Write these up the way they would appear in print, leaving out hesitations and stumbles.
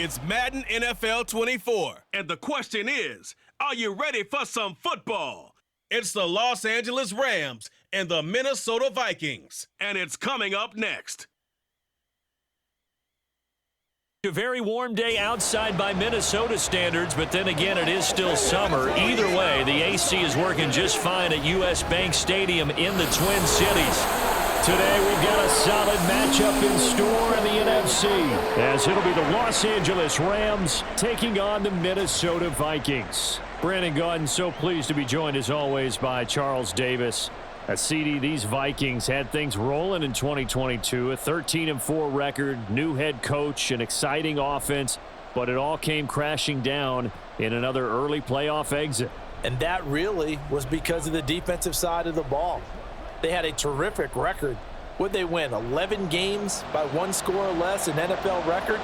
It's Madden NFL 24. And the question is, are you ready for some football? It's the Los Angeles Rams and the Minnesota Vikings. And it's coming up next. A very warm day outside by Minnesota standards, but then again, it is still summer. Either way, the AC is working just fine at U.S. Bank Stadium in the Twin Cities. Today, we've got a solid matchup in store in the NFC, as it'll be the Los Angeles Rams taking on the Minnesota Vikings. Brandon Gaudin, so pleased to be joined, as always, by Charles Davis. CD, these Vikings had things rolling in 2022, a 13-4 record, new head coach, an exciting offense, but it all came crashing down in another early playoff exit. And that really was because of the defensive side of the ball. They had a terrific record. Would they win 11 games by one score or less, an NFL record?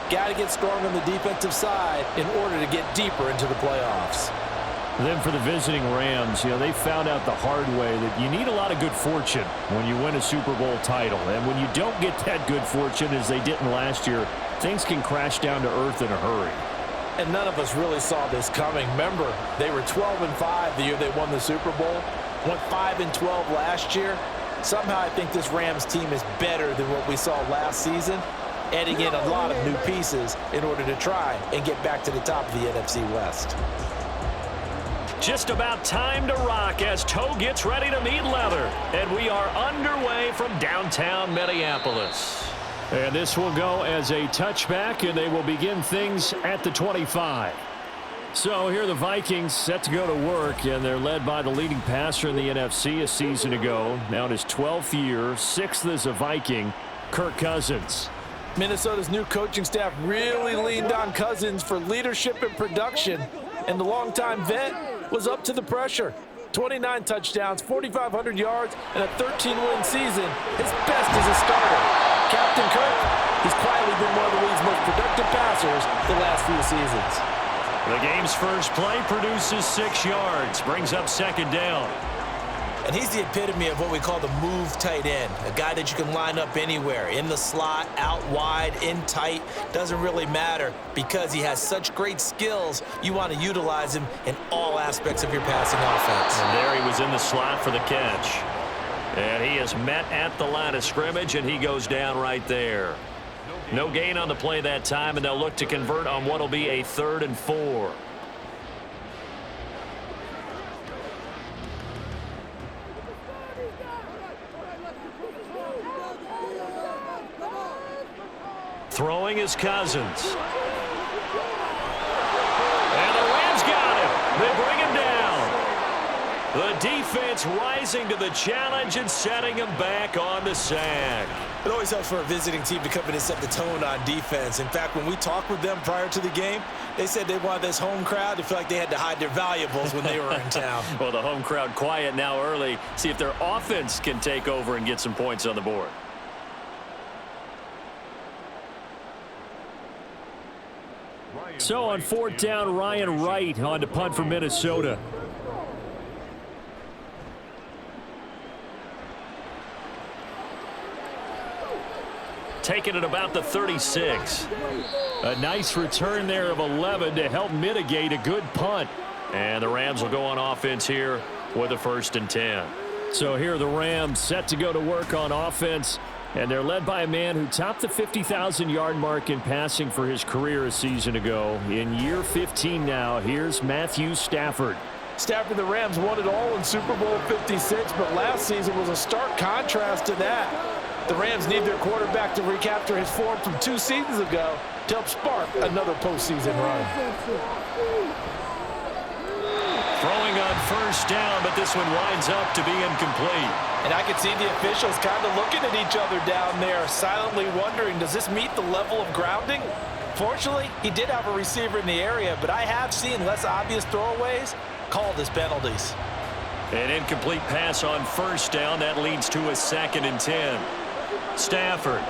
Got to get strong on the defensive side in order to get deeper into the playoffs. Then for the visiting Rams, they found out the hard way that you need a lot of good fortune when you win a Super Bowl title. And when you don't get that good fortune, as they didn't last year, things can crash down to earth in a hurry. And none of us really saw this coming. Remember, they were 12-5 the year they won the Super Bowl. Went 5-12 last year. Somehow I think this Rams team is better than what we saw last season, adding in a lot of new pieces in order to try and get back to the top of the NFC West. Just about time to rock as toe gets ready to meet leather. And we are underway from downtown Minneapolis. And this will go as a touchback, and they will begin things at the 25. So here are the Vikings set to go to work, and they're led by the leading passer in the NFC a season ago. Now in his 12th year, 6th as a Viking, Kirk Cousins. Minnesota's new coaching staff really leaned on Cousins for leadership and production, and the longtime vet was up to the pressure. 29 touchdowns, 4,500 yards, and a 13-win season, his best as a starter. Captain Kirk, he's quietly been one of the league's most productive passers the last few seasons. The game's first play produces 6 yards, brings up second down. And he's the epitome of what we call the move tight end, a guy that you can line up anywhere, in the slot, out wide, in tight, doesn't really matter because he has such great skills. You want to utilize him in all aspects of your passing offense. And there he was in the slot for the catch. And he is met at the line of scrimmage, and he goes down right there. No gain on the play that time, and they'll look to convert on what will be a 3rd and 4. Throwing is Cousins. And the Rams got him. They bring him down. The defense rising to the challenge and setting him back on the sack. It always helps for a visiting team to come in and set the tone on defense. In fact, when we talked with them prior to the game, they said they wanted this home crowd to feel like they had to hide their valuables when they were in town. Well, the home crowd quiet now early. See if their offense can take over and get some points on the board. So on 4th down, Ryan Wright on to punt for Minnesota. Taking it about the 36. A nice return there of 11 to help mitigate a good punt. And the Rams will go on offense here with a 1st and 10. So here are the Rams set to go to work on offense. And they're led by a man who topped the 50,000-yard mark in passing for his career a season ago. In year 15 now, here's Matthew Stafford. Stafford, the Rams won it all in Super Bowl 56, but last season was a stark contrast to that. The Rams need their quarterback to recapture his form from 2 seasons ago to help spark another postseason run. Throwing on 1st down, but this one winds up to be incomplete. And I can see the officials kind of looking at each other down there, silently wondering, does this meet the level of grounding? Fortunately, he did have a receiver in the area, but I have seen less obvious throwaways called as penalties. An incomplete pass on 1st down. That leads to a 2nd and 10. Stafford.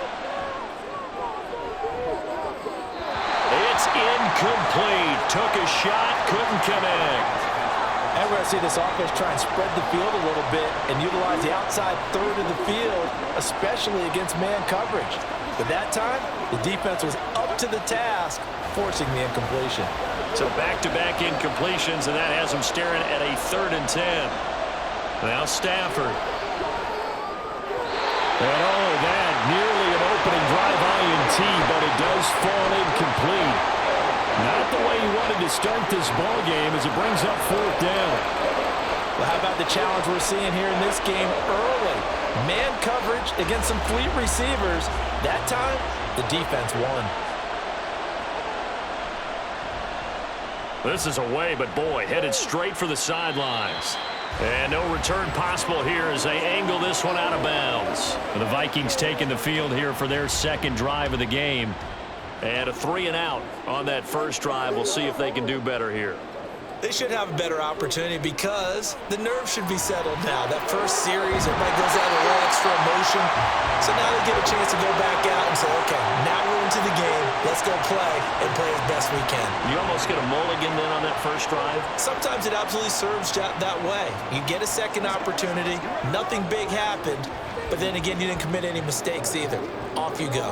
It's incomplete. Took a shot, couldn't connect. And we're going to see this offense try and spread the field a little bit and utilize the outside third of the field, especially against man coverage. But that time, the defense was up to the task, forcing the incompletion. So back-to-back incompletions, and that has them staring at a 3rd and 10. Now Stafford. And that nearly an opening drive INT, but it does fall incomplete. Not the way you wanted to start this ball game as it brings up 4th down. Well, how about the challenge we're seeing here in this game early? Man coverage against some fleet receivers. That time, the defense won. This is away, but boy, headed straight for the sidelines. And no return possible here as they angle this one out of bounds. And the Vikings taking the field here for their 2nd drive of the game. And a 3-and-out on that first drive. We'll see if they can do better here. They should have a better opportunity because the nerves should be settled now. That first series, everybody goes out a little extra emotion. So now they get a chance to go back out and say, okay, now we're into the game. Let's go play and play as best we can. You almost get a mulligan then on that first drive? Sometimes it absolutely serves that way. You get a second opportunity. Nothing big happened. But then again, you didn't commit any mistakes either. Off you go.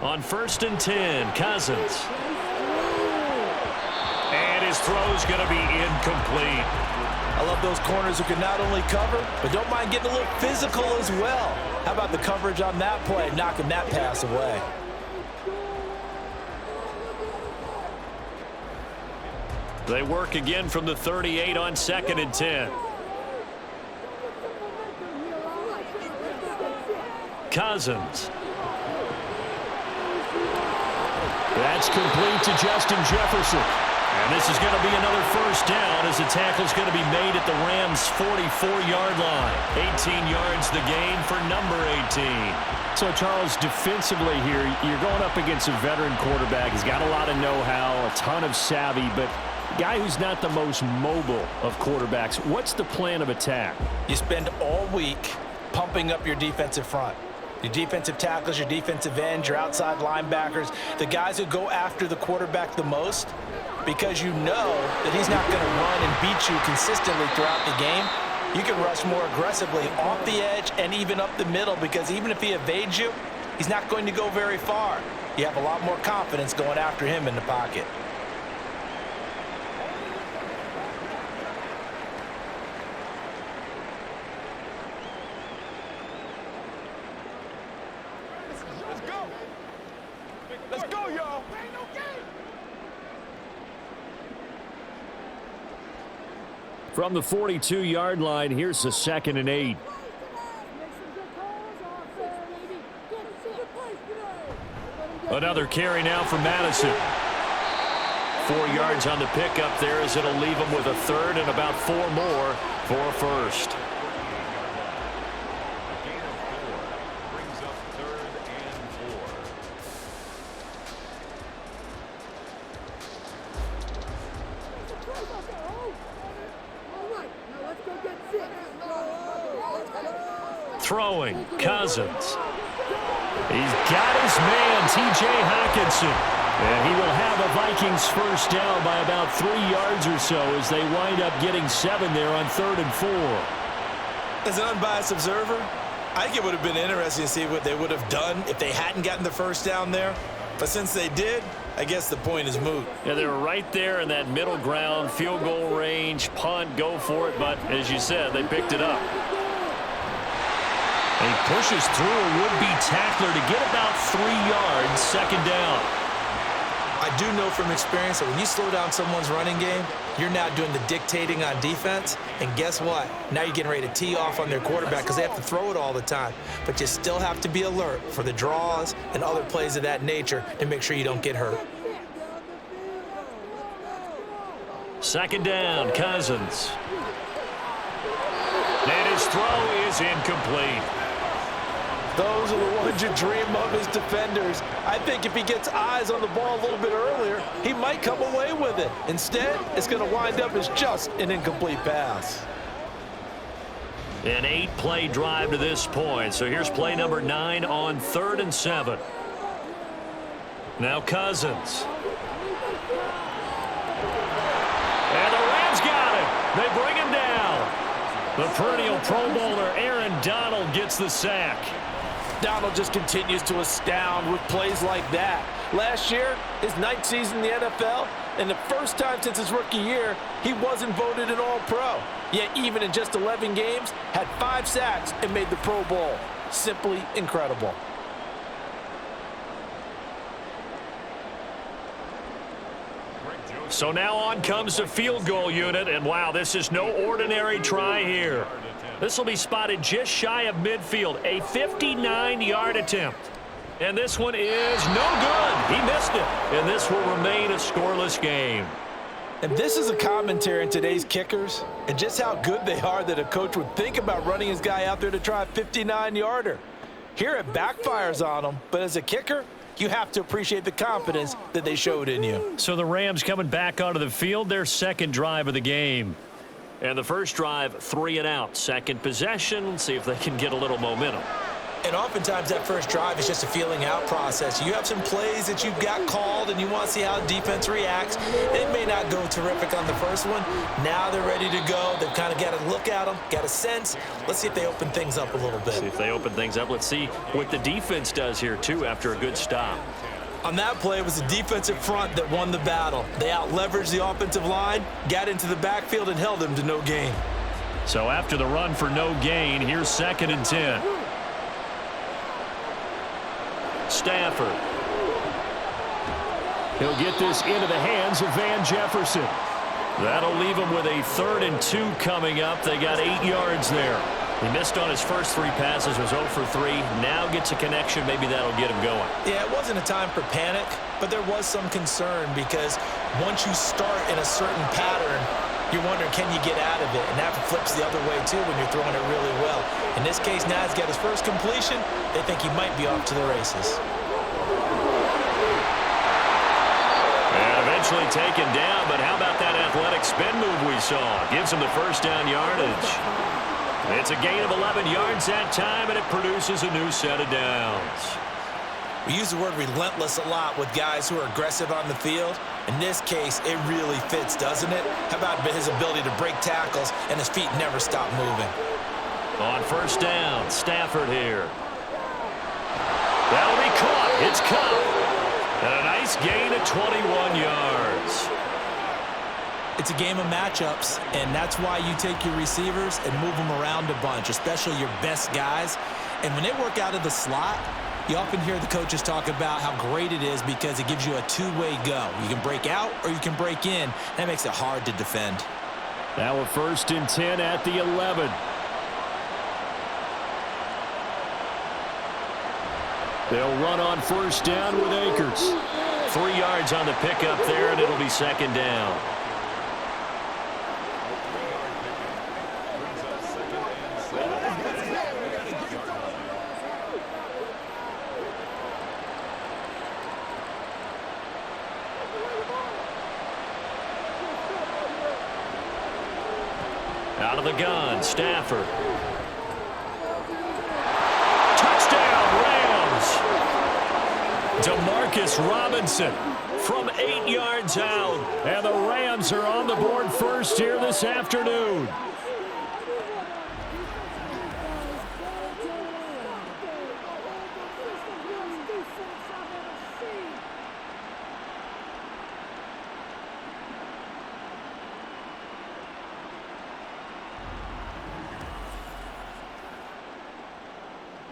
On 1st and 10, Cousins. And his throw's going to be incomplete. I love those corners who can not only cover, but don't mind getting a little physical as well. How about the coverage on that play, knocking that pass away? They work again from the 38 on 2nd and 10. Cousins. That's complete to Justin Jefferson. And this is going to be another first down as the tackle's going to be made at the Rams' 44-yard line. 18 yards the gain for number 18. So, Charles, defensively here, you're going up against a veteran quarterback. He's got a lot of know-how, a ton of savvy, but a guy who's not the most mobile of quarterbacks. What's the plan of attack? You spend all week pumping up your defensive front. Your defensive tackles, your defensive ends, your outside linebackers, the guys who go after the quarterback the most, because you know that he's not going to run and beat you consistently throughout the game. You can rush more aggressively off the edge and even up the middle, because even if he evades you, he's not going to go very far. You have a lot more confidence going after him in the pocket. Let's go, y'all. From the 42-yard line, here's the 2nd and 8. Another carry now for Madison. 4 yards on the pickup there as it'll leave him with a 3rd and about 4 more for a first. Throwing, Cousins. He's got his man, T.J. Hockenson. And he will have a Vikings first down by about 3 yards or so as they wind up getting 7 there on 3rd and 4. As an unbiased observer, I think it would have been interesting to see what they would have done if they hadn't gotten the first down there. But since they did, I guess the point is moot. Yeah, they were right there in that middle ground, field goal range, punt, go for it. But as you said, they picked it up. He pushes through a would-be tackler to get about 3 yards, 2nd down. I do know from experience that when you slow down someone's running game, you're now doing the dictating on defense. And guess what? Now you're getting ready to tee off on their quarterback because they have to throw it all the time. But you still have to be alert for the draws and other plays of that nature to make sure you don't get hurt. 2nd down, Cousins. And his throw is incomplete. Those are the ones you dream of as defenders. I think if he gets eyes on the ball a little bit earlier, he might come away with it. Instead, it's going to wind up as just an incomplete pass. An 8-play drive to this point. So here's play number 9 on 3rd and 7. Now Cousins. They bring him down. The perennial Pro Bowler Aaron Donald gets the sack. Donald just continues to astound with plays like that. Last year, his 9th season in the NFL, and the first time since his rookie year, he wasn't voted an All-Pro. Yet even in just 11 games, had 5 sacks and made the Pro Bowl. Simply incredible. So now on comes the field goal unit, and wow, this is no ordinary try here. This will be spotted just shy of midfield, a 59-yard attempt. And this one is no good. He missed it, and this will remain a scoreless game. And this is a commentary on today's kickers and just how good they are that a coach would think about running his guy out there to try a 59-yarder. Here it backfires on him, but as a kicker, you have to appreciate the confidence that they showed in you. So the Rams coming back onto the field, their second drive of the game. And the first drive, 3 and out. Second possession, let's see if they can get a little momentum. And oftentimes that first drive is just a feeling out process. You have some plays that you've got called and you want to see how defense reacts. It may not go terrific on the first one. Now they're ready to go. They've kind of got to look at them, got a sense. Let's see if they open things up a little bit. See if they open things up. Let's see what the defense does here, too, after a good stop. On that play, it was the defensive front that won the battle. They out-leveraged the offensive line, got into the backfield, and held them to no gain. So after the run for no gain, here's 2nd and 10. Stafford. He'll get this into the hands of Van Jefferson. That'll leave him with a 3rd and 2 coming up. They got 8 yards there. He missed on his first 3 passes, was 0 for 3. Now gets a connection. Maybe that'll get him going. Yeah, it wasn't a time for panic, but there was some concern because once you start in a certain pattern, you're wondering, can you get out of it? And that flips the other way, too, when you're throwing it really well. In this case, now he's got his first completion. They think he might be off to the races. And eventually taken down, but how about that athletic spin move we saw? Gives him the first down yardage. It's a gain of 11 yards that time, and it produces a new set of downs. We use the word relentless a lot with guys who are aggressive on the field. In this case, it really fits, doesn't it? How about his ability to break tackles and his feet never stop moving? On first down, Stafford here. That'll be caught. It's caught. And a nice gain of 21 yards. It's a game of matchups, and that's why you take your receivers and move them around a bunch, especially your best guys. And when they work out of the slot, you often hear the coaches talk about how great it is because it gives you a two-way go. You can break out or you can break in. That makes it hard to defend. Now a 1st and 10 at the 11. They'll run on first down with Akers. 3 yards on the pickup there, and it'll be 2nd down. Out of the gun, Stafford. Touchdown, Rams. Demarcus Robinson from 8 yards out. And the Rams are on the board first here this afternoon.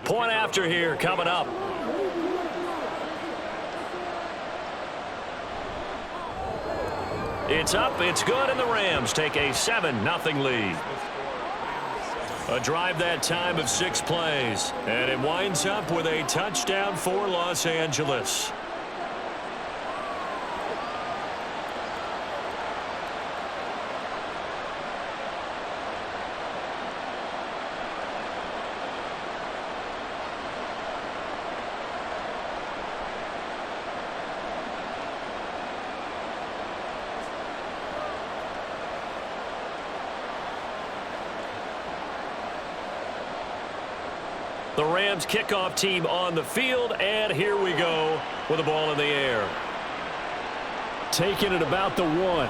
Point after here coming up. It's up, it's good, and the Rams take a 7-0 lead. A drive that time of 6 plays, and it winds up with a touchdown for Los Angeles. The Rams kickoff team on the field, and here we go with the ball in the air. Taking it about the 1.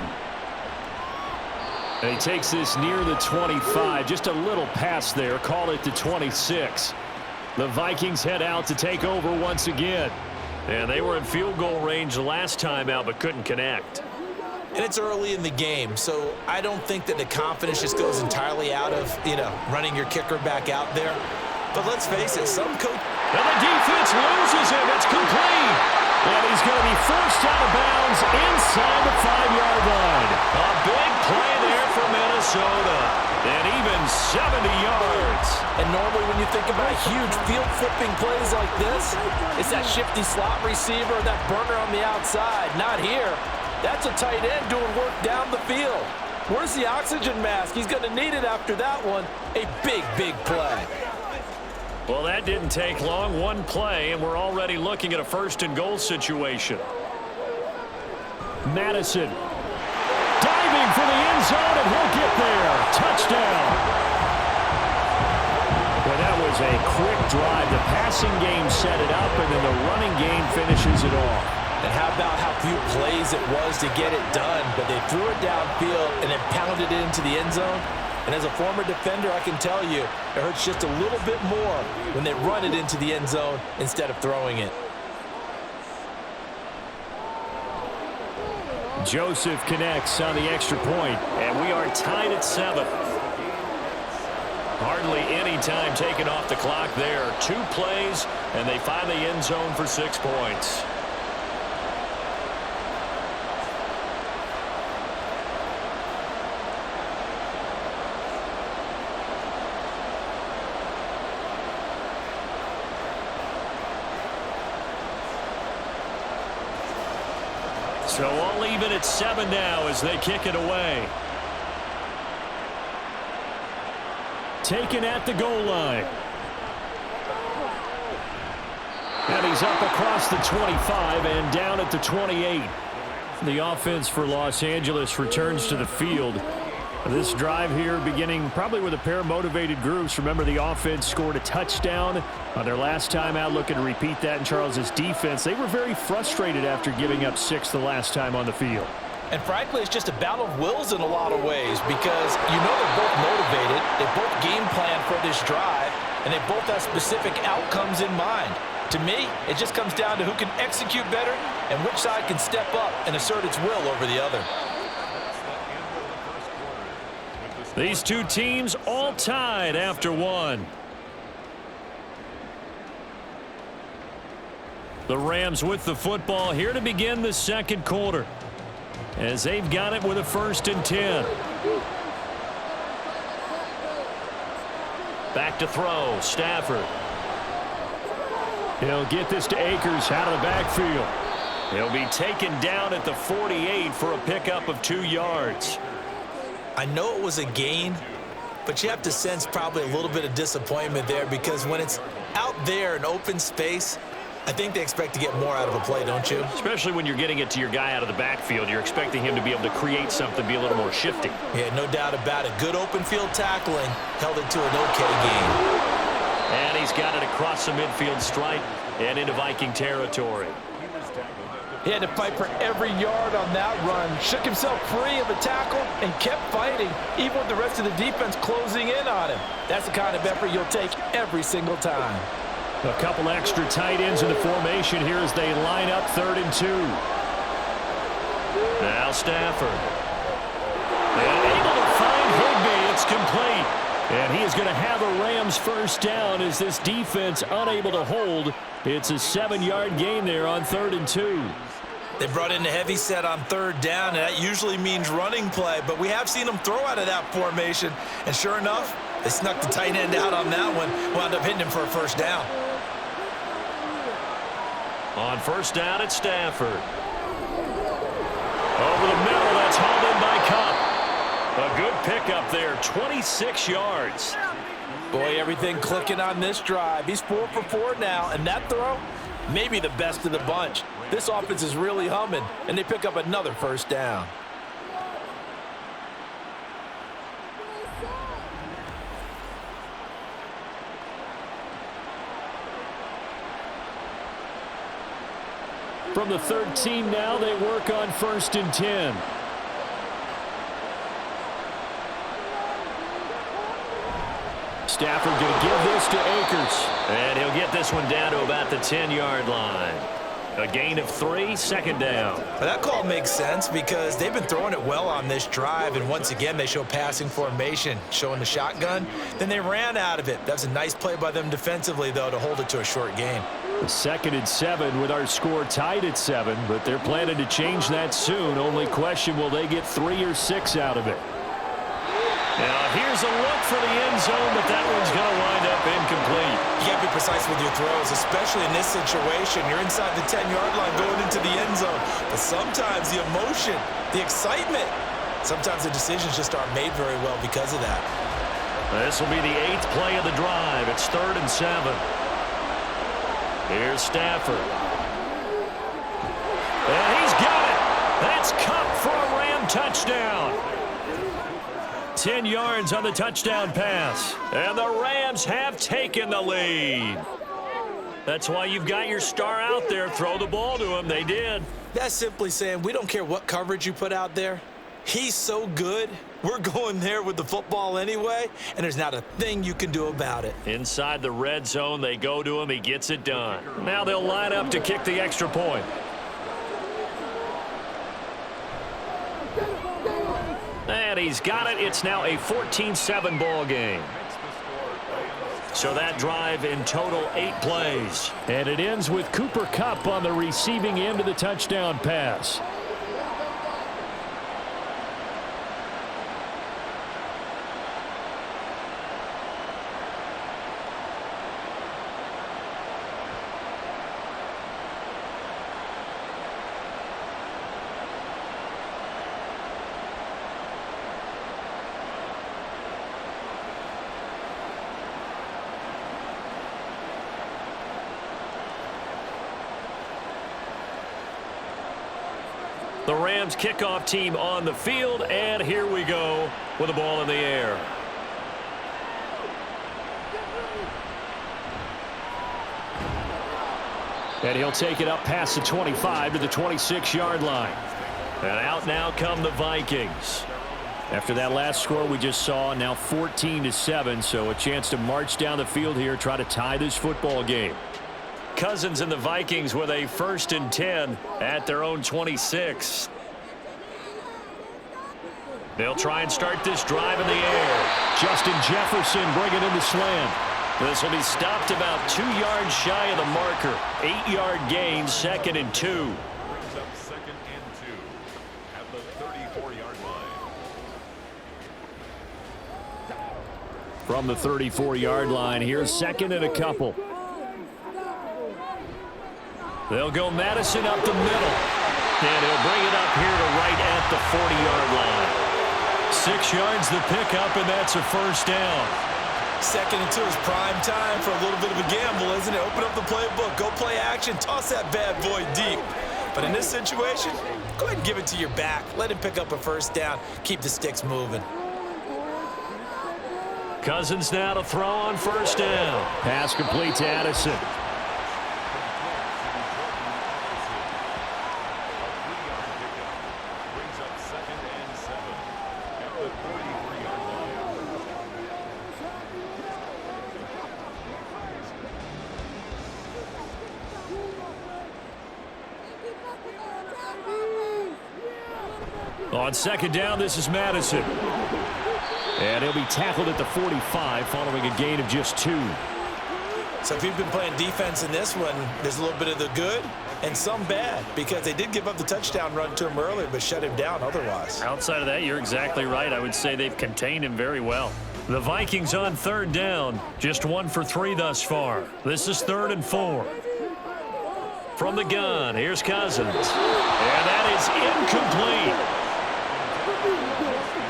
And he takes this near the 25. Just a little pass there. Call it the 26. The Vikings head out to take over once again. And they were in field goal range the last time out but couldn't connect. And it's early in the game, so I don't think that the confidence just goes entirely out of, running your kicker back out there. But let's face it, some coach... And the defense loses him. It's complete. And he's going to be forced out of bounds inside the 5-yard line. A big play there for Minnesota. And even 70 yards. And normally when you think about huge field-flipping plays like this, it's that shifty slot receiver, that burner on the outside. Not here. That's a tight end doing work down the field. Where's the oxygen mask? He's going to need it after that one. A big, big play. Well, that didn't take long. One play, and we're already looking at a first-and-goal situation. Madison diving for the end zone, and he'll get there. Touchdown. Well, that was a quick drive. The passing game set it up, and then the running game finishes it off. And how about how few plays it was to get it done, but they threw it downfield and then pounded it into the end zone. And as a former defender, I can tell you, it hurts just a little bit more when they run it into the end zone instead of throwing it. Joseph connects on the extra point, and we are tied at 7. Hardly any time taken off the clock there. 2 plays, and they find the end zone for 6 points. So all even at 7 now as they kick it away. Taken at the goal line. And he's up across the 25 and down at the 28. The offense for Los Angeles returns to the field. This drive here beginning probably with a pair of motivated groups. Remember, the offense scored a touchdown on their last time out. Looking to repeat that in Charles's defense. They were very frustrated after giving up 6 the last time on the field. And frankly, it's just a battle of wills in a lot of ways because they're both motivated. They both game plan for this drive, and they both have specific outcomes in mind. To me, it just comes down to who can execute better and which side can step up and assert its will over the other. These two teams all tied after 1. The Rams with the football here to begin the second quarter, as they've got it with a 1st and 10. Back to throw, Stafford. He'll get this to Akers out of the backfield. He'll be taken down at the 48 for a pickup of 2 yards. I know it was a gain, but you have to sense probably a little bit of disappointment there because when it's out there in open space, I think they expect to get more out of a play, don't you? Especially when you're getting it to your guy out of the backfield. You're expecting him to be able to create something, be a little more shifty. Yeah, no doubt about it. Good open field tackling held it to an okay game. And he's got it across the midfield stripe and into Viking territory. He had to fight for every yard on that run. Shook himself free of a tackle and kept fighting, even with the rest of the defense closing in on him. That's the kind of effort you'll take every single time. A couple extra tight ends in the formation here as they line up 3rd and 2. Now Stafford. And able to find Higbee. It's complete. And he is going to have a Rams 1st down as this defense unable to hold. It's a 7-yard gain there on 3rd and 2. They brought in the heavy set on 3rd down, and that usually means running play, but we have seen them throw out of that formation, and sure enough, they snuck the tight end out on that one, wound up hitting him for a 1st down. On 1st down, it's Stafford. Over the middle, that's hauled in by Cup. A good pickup there, 26 yards. Boy, everything clicking on this drive. He's 4 for 4 now, and that throw, maybe the best of the bunch. This offense is really humming, and they pick up another 1st down. From the 13 now, they work on 1st and 10. Stafford going to give this to Akers. And he'll get this one down to about the 10-yard line. A gain of 3, second down. Well, that call makes sense because they've been throwing it well on this drive, and once again they show passing formation, showing the shotgun. Then they ran out of it. That was a nice play by them defensively, though, to hold it to a short game. 2nd and 7 with our score tied at 7, but they're planning to change that soon. Only question, will they get 3 or 6 out of it? Now here's a look for the end zone, but that one's going to wind up incomplete. You got to be precise with your throws, especially in this situation. You're inside the 10-yard line going into the end zone. But sometimes the emotion, the excitement, sometimes the decisions just aren't made very well because of that. This will be the 8th play of the drive. It's 3rd and 7. Here's Stafford. And he's got it. That's Cup for a Ram touchdown. 10 yards on the touchdown pass. And the Rams have taken the lead. That's why you've got your star out there. Throw the ball to him. They did. That's simply saying we don't care what coverage you put out there. He's so good. We're going there with the football anyway, and there's not a thing you can do about it. Inside the red zone, they go to him. He gets it done. Now they'll line up to kick the extra point. And he's got it. It's now a 14-7 ball game. So that drive in total 8 plays. And it ends with Cooper Kupp on the receiving end of the touchdown pass. The Rams kickoff team on the field, and here we go with the ball in the air. And he'll take it up past the 25 to the 26-yard line. And out now come the Vikings. After that last score we just saw, now 14-7, so a chance to march down the field here, try to tie this football game. Cousins and the Vikings with a 1st and 10 at their own 26. They'll try and start this drive in the air. Justin Jefferson bringing in the slant. This will be stopped about 2 yards shy of the marker. 8-yard gain, 2nd and 2. Brings up 2nd and 2 at the 34-yard line. From the 34-yard line, here's 2nd and a couple. They'll go Madison up the middle. And he'll bring it up here to right at the 40-yard line. 6 yards the pickup, and that's a 1st down. 2nd and 2 is prime time for a little bit of a gamble, isn't it? Open up the playbook, go play action, toss that bad boy deep. But in this situation, go ahead and give it to your back. Let him pick up a 1st down. Keep the sticks moving. Cousins now to throw on 1st down. Pass complete to Addison. Brings up 2nd and 7 at the 43-yard line. On 2nd down, this is Madison. And he'll be tackled at the 45 following a gain of just 2. So if you've been playing defense in this one, there's a little bit of the good and some bad, because they did give up the touchdown run to him earlier but shut him down otherwise. Outside of that, you're exactly right. I would say they've contained him very well. The Vikings on 3rd down, just 1 for 3 thus far. This is 3rd and 4. From the gun, here's Cousins. And that is incomplete.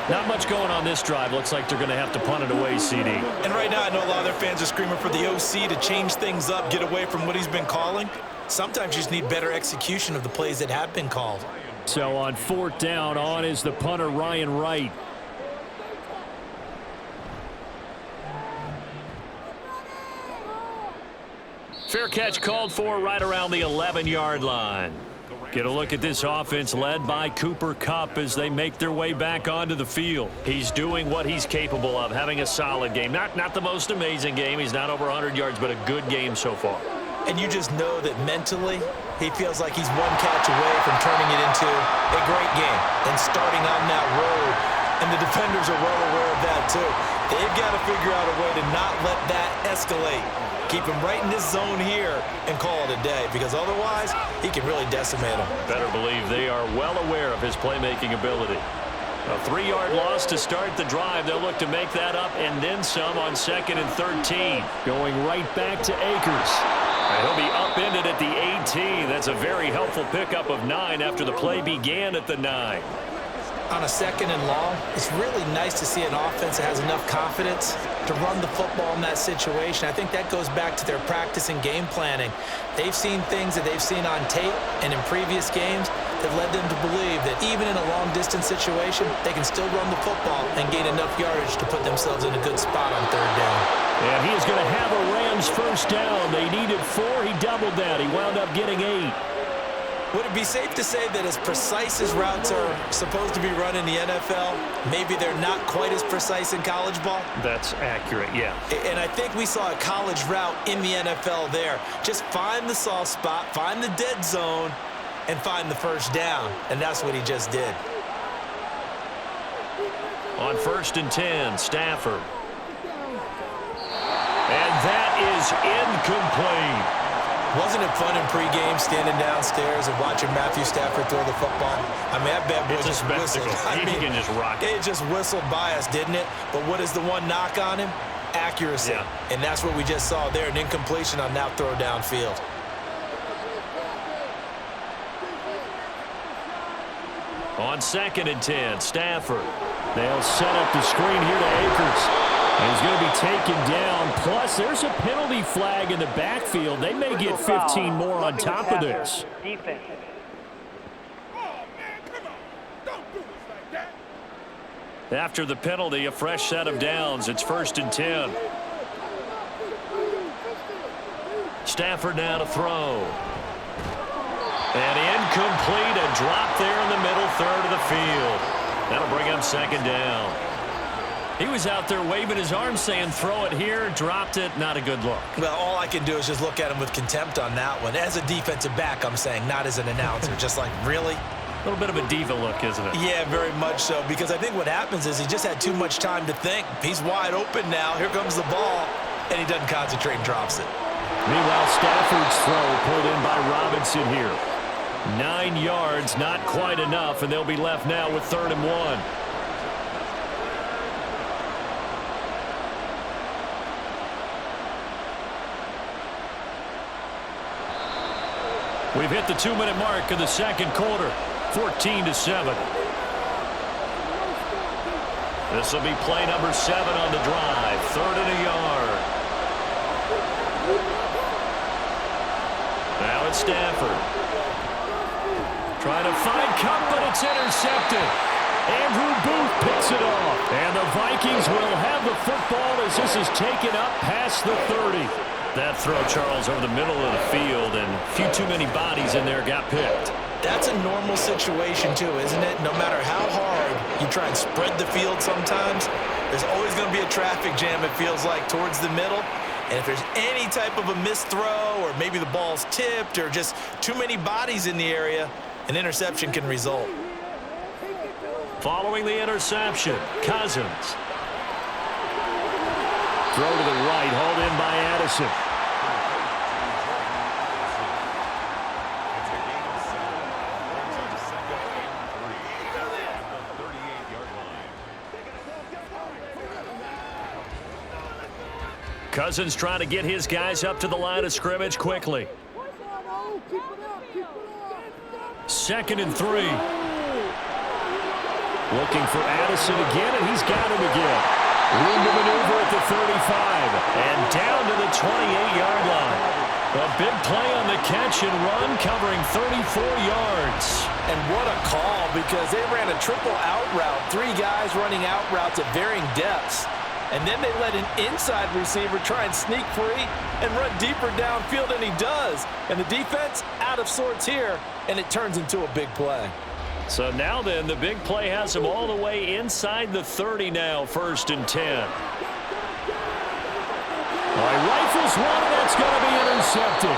Not much going on this drive. Looks like they're going to have to punt it away, CD. And right now, I know a lot of their fans are screaming for the OC to change things up, get away from what he's been calling. Sometimes you just need better execution of the plays that have been called. So on 4th down, on is the punter, Ryan Wright. Fair catch called for right around the 11-yard line. Get a look at this offense led by Cooper Kupp as they make their way back onto the field. He's doing what he's capable of, having a solid game. Not the most amazing game. He's not over 100 yards, but a good game so far. And you just know that mentally he feels like he's one catch away from turning it into a great game and starting on that road. And the defenders are well aware of that too. They've got to figure out a way to not let that escalate. Keep him right in this zone here and call it a day, because otherwise he can really decimate him. Better believe they are well aware of his playmaking ability. A 3-yard loss to start the drive. They'll look to make that up and then some on 2nd and 13. Going right back to Akers. And he'll be upended at the 18. That's a very helpful pickup of 9 after the play began at the 9. On a 2nd and long, it's really nice to see an offense that has enough confidence to run the football in that situation. I think that goes back to their practice and game planning. They've seen things that they've seen on tape and in previous games that led them to believe that even in a long-distance situation, they can still run the football and gain enough yardage to put themselves in a good spot on 3rd down. And he is going to have a Rams first down. They needed 4. He doubled that. He wound up getting 8. Would it be safe to say that as precise as routes are supposed to be run in the NFL, maybe they're not quite as precise in college ball? That's accurate, yeah. And I think we saw a college route in the NFL there. Just find the soft spot, find the dead zone, and find the first down. And that's what he just did. On 1st and 10, Stafford. And that is incomplete. Wasn't it fun in pregame standing downstairs and watching Matthew Stafford throw the football? I mean, that bad boy just whistled. He can just rock it. It just whistled by us, didn't it? But what is the one knock on him? Accuracy. Yeah. And that's what we just saw there, an incompletion on that throw downfield. On 2nd and 10, Stafford. They'll set up the screen here to Akers. And he's going to be taken down. Plus, there's a penalty flag in the backfield. They may get 15 more on top of this. After the penalty, a fresh set of downs. It's 1st and 10. Stafford now to throw. And incomplete. A drop there in the middle third of the field. That'll bring up 2nd down. He was out there waving his arms saying, throw it here, dropped it, not a good look. Well, all I can do is just look at him with contempt on that one. As a defensive back, I'm saying, not as an announcer. Just like, really? A little bit of a diva look, isn't it? Yeah, very much so, because I think what happens is he just had too much time to think. He's wide open now. Here comes the ball, and he doesn't concentrate and drops it. Meanwhile, Stafford's throw pulled in by Robinson here. 9 yards, not quite enough, and they'll be left now with 3rd and 1. We've hit the 2-minute mark of the 2nd quarter, 14-7. This will be play number 7 on the drive, 3rd and a yard. Now it's Stafford. Trying to find Kupp, but it's intercepted. Andrew Booth picks it off. And the Vikings will have the football as this is taken up past the 30. That throw, Charles, over the middle of the field, and a few too many bodies in there got picked. That's a normal situation, too, isn't it? No matter how hard you try and spread the field sometimes, there's always going to be a traffic jam, it feels like, towards the middle. And if there's any type of a missed throw, or maybe the ball's tipped, or just too many bodies in the area, an interception can result. Following the interception, Cousins. Throw to the right, hauled in by Addison. Cousins trying to get his guys up to the line of scrimmage quickly. 2nd and 3. Looking for Addison again, and he's got him again. Room to maneuver at the 35. And down to the 28-yard line. A big play on the catch and run, covering 34 yards. And what a call, because they ran a triple out route. 3 guys running out routes at varying depths. And then they let an inside receiver try and sneak free and run deeper downfield, and he does. And the defense out of sorts here, and it turns into a big play. So now then, the big play has him all the way inside the 30 now, 1st and 10. All right, rifles one, and that's going to be intercepted.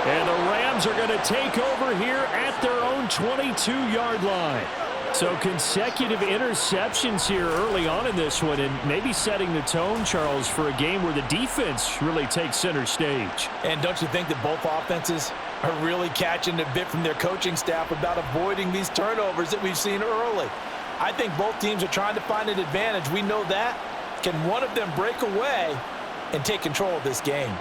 And the Rams are going to take over here at their own 22-yard line. So consecutive interceptions here early on in this one, and maybe setting the tone, Charles, for a game where the defense really takes center stage. And don't you think that both offenses are really catching a bit from their coaching staff about avoiding these turnovers that we've seen early? I think both teams are trying to find an advantage. We know that. Can one of them break away and take control of this game?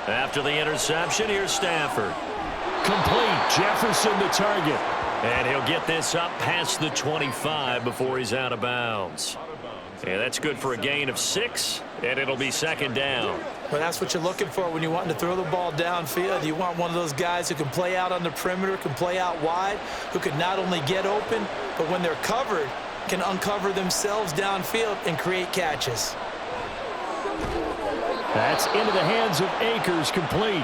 After the interception, here's Stafford. Complete. Jefferson the target. And he'll get this up past the 25 before he's out of bounds. And that's good for a gain of 6, and it'll be 2nd down. Well, that's what you're looking for when you want to throw the ball downfield. You want one of those guys who can play out on the perimeter, can play out wide, who can not only get open, but when they're covered, can uncover themselves downfield and create catches. That's into the hands of Akers, complete.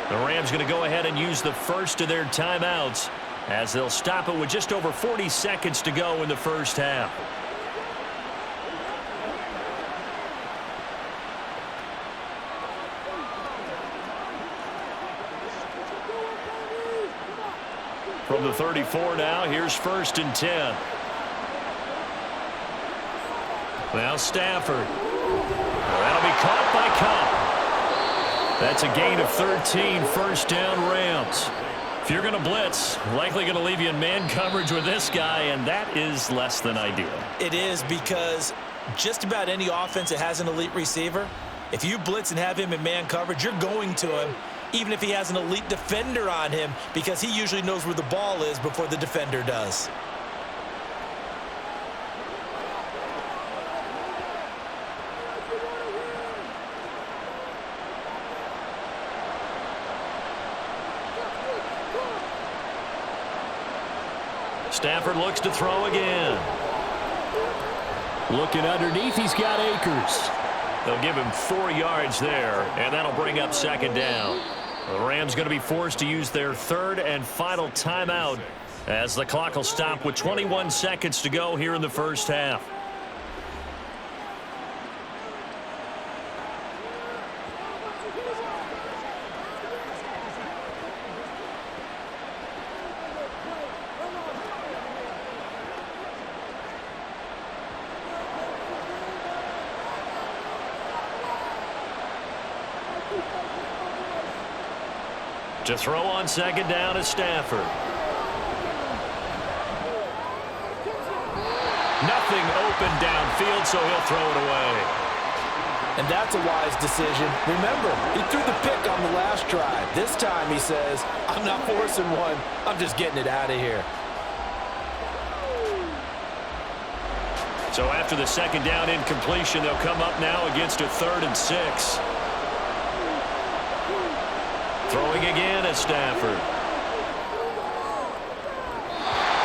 The Rams going to go ahead and use the first of their timeouts as they'll stop it with just over 40 seconds to go in the first half. From the 34 now, here's 1st and 10. Now Stafford. That'll be caught by Cup. That's a gain of 13, 1st down Rams. If you're going to blitz, likely going to leave you in man coverage with this guy, and that is less than ideal. It is, because just about any offense that has an elite receiver, if you blitz and have him in man coverage, you're going to him, even if he has an elite defender on him, because he usually knows where the ball is before the defender does. Stafford looks to throw again. Looking underneath, he's got Akers. They'll give him 4 yards there, and that'll bring up 2nd down. The Rams going to be forced to use their 3rd and final timeout as the clock will stop with 21 seconds to go here in the first half. To throw on 2nd down is Stafford. Nothing open downfield, so he'll throw it away. And that's a wise decision. Remember, he threw the pick on the last drive. This time he says, I'm not forcing one. I'm just getting it out of here. So after the 2nd down incompletion, they'll come up now against a 3rd and 6. Throwing again at Stafford.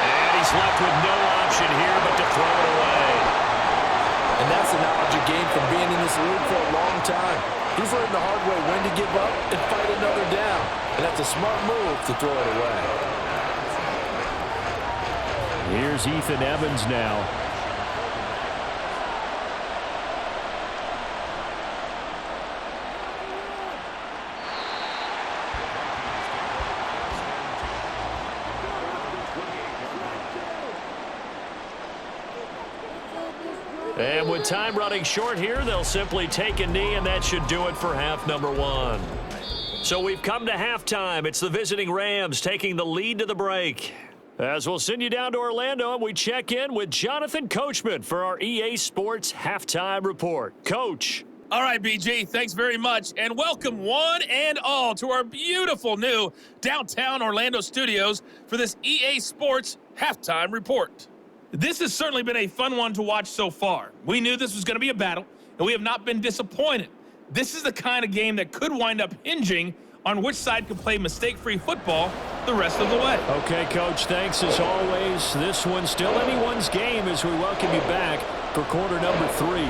And he's left with no option here but to throw it away. And that's the knowledge you gain from being in this league for a long time. He's learned the hard way when to give up and fight another down. And that's a smart move to throw it away. Here's Ethan Evans now. And with time running short here, they'll simply take a knee, and that should do it for half number 1. So we've come to halftime. It's the visiting Rams taking the lead to the break. As we'll send you down to Orlando, and we check in with Jonathan Coachman for our EA Sports Halftime Report. Coach. All right, BG, thanks very much, and welcome one and all to our beautiful new downtown Orlando studios for this EA Sports Halftime Report. This has certainly been a fun one to watch so far. We knew this was going to be a battle, and we have not been disappointed. This is the kind of game that could wind up hinging on which side can play mistake-free football the rest of the way. Okay, Coach, thanks as always. This one's still anyone's game as we welcome you back for quarter number 3.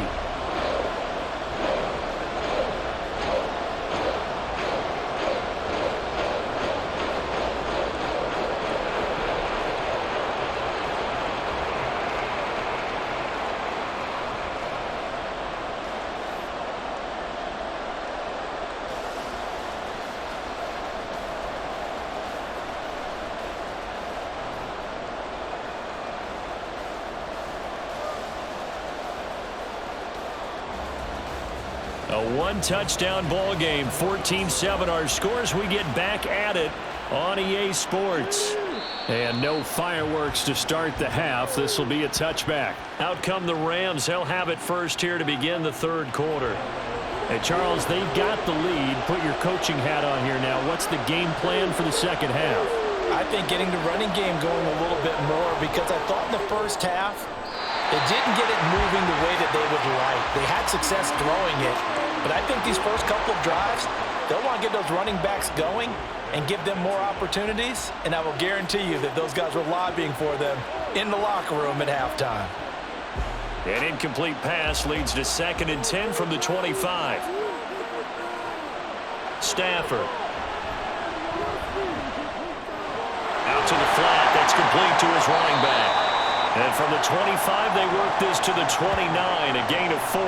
A one-touchdown ball game, 14-7 our scores. We get back at it on EA Sports. And no fireworks to start the half. This will be a touchback. Out come the Rams. They'll have it first here to begin the third quarter. Hey, Charles, they've got the lead. Put your coaching hat on here now. What's the game plan for the second half? I think getting the running game going a little bit more, because I thought in the first half they didn't get it moving the way that they would like. They had success throwing it, but I think these first couple of drives, they'll want to get those running backs going and give them more opportunities, and I will guarantee you that those guys were lobbying for them in the locker room at halftime. An incomplete pass leads to 2nd and 10 from the 25. Stafford. Out to the flat. That's complete to his running back. And from the 25, they work this to the 29, a gain of 4.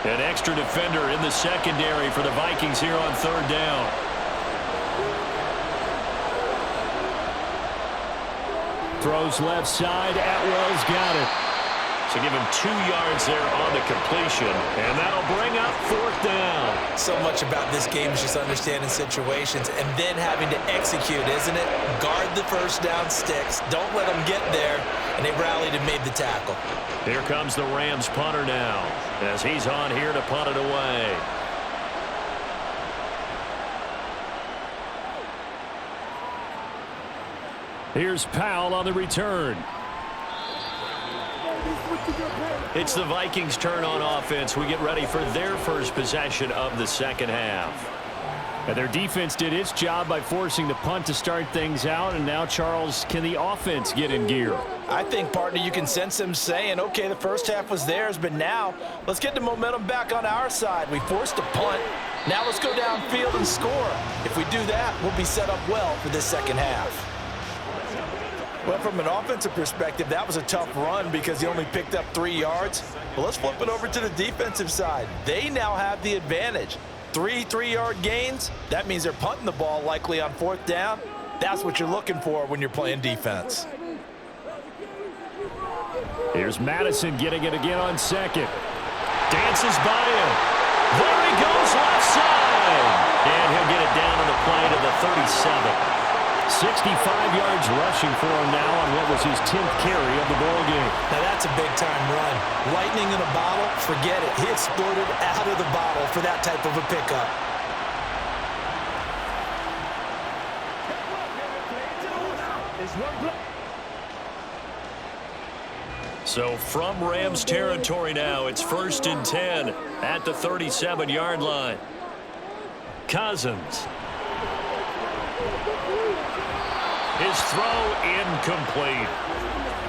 An extra defender in the secondary for the Vikings here on 3rd down. Throws left side. Atwell's got it. So give him 2 yards there on the completion, and that'll bring up 4th down. So much about this game is just understanding situations and then having to execute, isn't it? Guard the first down sticks. Don't let them get there, and they rallied and made the tackle. Here comes the Rams punter now, as he's on here to punt it away. Here's Powell on the return. It's the Vikings' turn on offense. We get ready for their first possession of the second half. And their defense did its job by forcing the punt to start things out. And now, Charles, can the offense get in gear? I think, partner, you can sense them saying, okay, the first half was theirs, but now let's get the momentum back on our side. We forced a punt. Now let's go downfield and score. If we do that, we'll be set up well for this second half. Well, from an offensive perspective, that was a tough run because he only picked up 3 yards. But let's flip it over to the defensive side. They now have the advantage. 3 3-yard gains. That means they're punting the ball likely on 4th down. That's what you're looking for when you're playing defense. Here's Madison getting it again on 2nd. Dances by him. There he goes left side. And he'll get it down on the play to the 37. 65 yards rushing for him now on what was his 10th carry of the ball game. Now that's a big-time run. Lightning in a bottle, forget it. He exploded out of the bottle for that type of a pickup. So from Rams territory now, it's 1st and 10 at the 37-yard line. Cousins. His throw incomplete.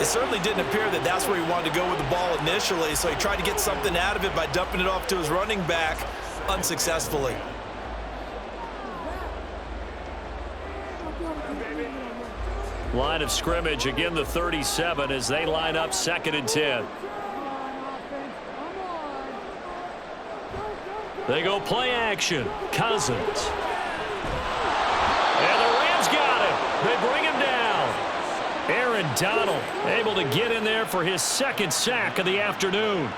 It certainly didn't appear that that's where he wanted to go with the ball initially, so he tried to get something out of it by dumping it off to his running back unsuccessfully. Line of scrimmage, again the 37 as they line up 2nd and 10. They go play action. Cousins. And the Rams got him. They bring him down. Aaron Donald able to get in there for his 2nd sack of the afternoon.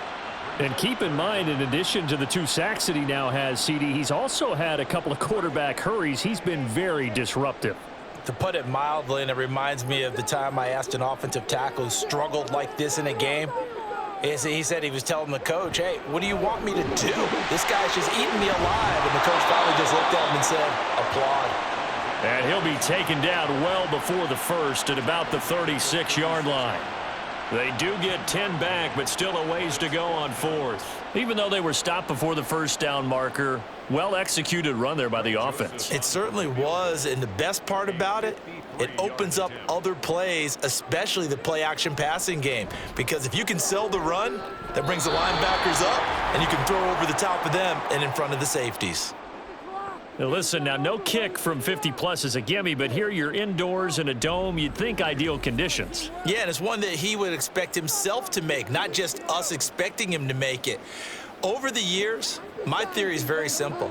And keep in mind, in addition to the 2 sacks that he now has, CD, he's also had a couple of quarterback hurries. He's been very disruptive. To put it mildly, and it reminds me of the time I asked an offensive tackle who struggled like this in a game. He said he was telling the coach, hey, what do you want me to do? This guy's just eating me alive. And the coach finally just looked at him and said, applaud. And he'll be taken down well before the first at about the 36-yard line. They do get 10 back, but still a ways to go on fourth. Even though they were stopped before the first down marker, well-executed run there by the offense. It certainly was, and the best part about it, it opens up other plays, especially the play-action passing game. Because if you can sell the run, that brings the linebackers up, and you can throw over the top of them and in front of the safeties. Now listen, now no kick from 50-plus is a gimme, but here you're indoors in a dome. You'd think ideal conditions. Yeah, and it's one that he would expect himself to make, not just us expecting him to make it. Over the years, my theory is very simple.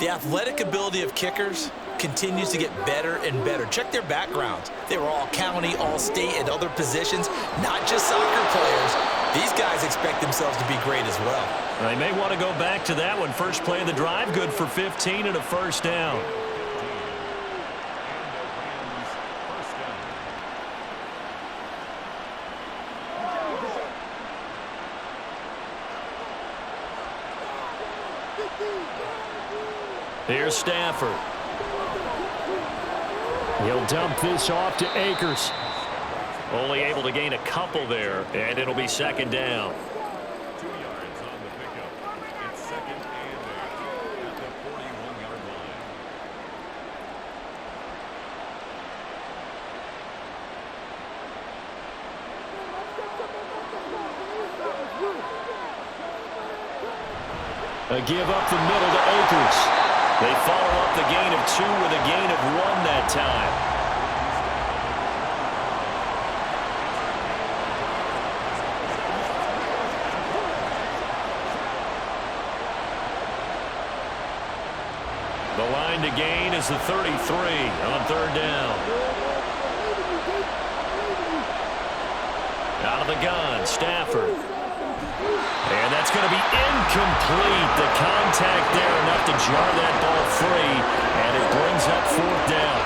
The athletic ability of kickers continues to get better and better. Check their backgrounds. They were all county, all state, at other positions, not just soccer players. These guys expect themselves to be great as well. They may want to go back to that one. First play of the drive, good for 15 and a first down. Here's Stafford. He'll dump this off to Akers. Only able to gain a couple there, and it'll be second down. 2 yards on the pickup. It's second and 8 at the 41-yard line. A give up the middle to Akers. They follow up the gain of 2 with a gain of 1 that time. The line to gain is the 33 on third down. Out of the gun, Stafford. And that's going to be incomplete. The contact there enough to jar that ball free, and it brings up fourth down.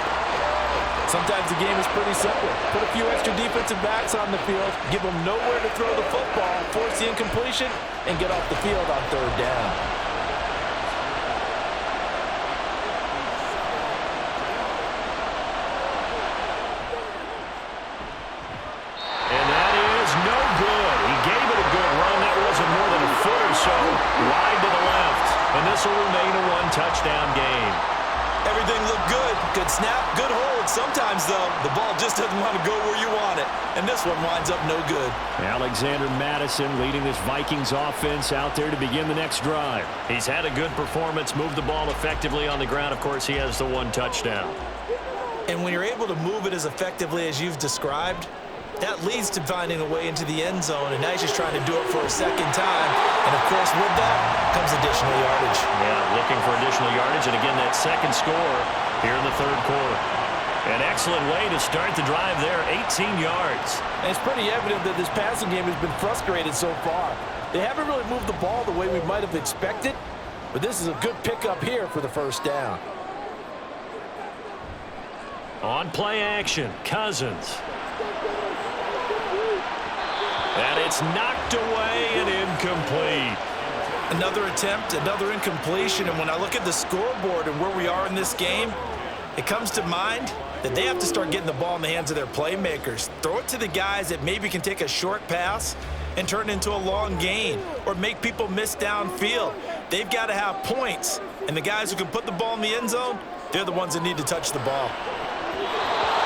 Sometimes the game is pretty simple. Put a few extra defensive backs on the field, give them nowhere to throw the football, force the incompletion, and get off the field on third down. Wide to the left, and this will remain a one-touchdown game. Everything looked good. Good snap, good hold. Sometimes, though, the ball just doesn't want to go where you want it, and this one winds up no good. Alexander Madison leading this Vikings offense out there to begin the next drive. He's had a good performance, moved the ball effectively on the ground. Of course, he has the one touchdown. And when you're able to move it as effectively as you've described, that leads to finding a way into the end zone, and now he's just trying to do it for a second time. And, of course, with that comes additional yardage. Yeah, looking for additional yardage, and again, that second score here in the third quarter. An excellent way to start the drive there, 18 yards. And it's pretty evident that this passing game has been frustrated so far. They haven't really moved the ball the way we might have expected, but this is a good pickup here for the first down. On play action, Cousins. And it's knocked away and incomplete. Another attempt, another incompletion, and when I look at the scoreboard and where we are in this game, it comes to mind that they have to start getting the ball in the hands of their playmakers. Throw it to the guys that maybe can take a short pass and turn it into a long gain or make people miss downfield. They've got to have points, and the guys who can put the ball in the end zone, they're the ones that need to touch the ball.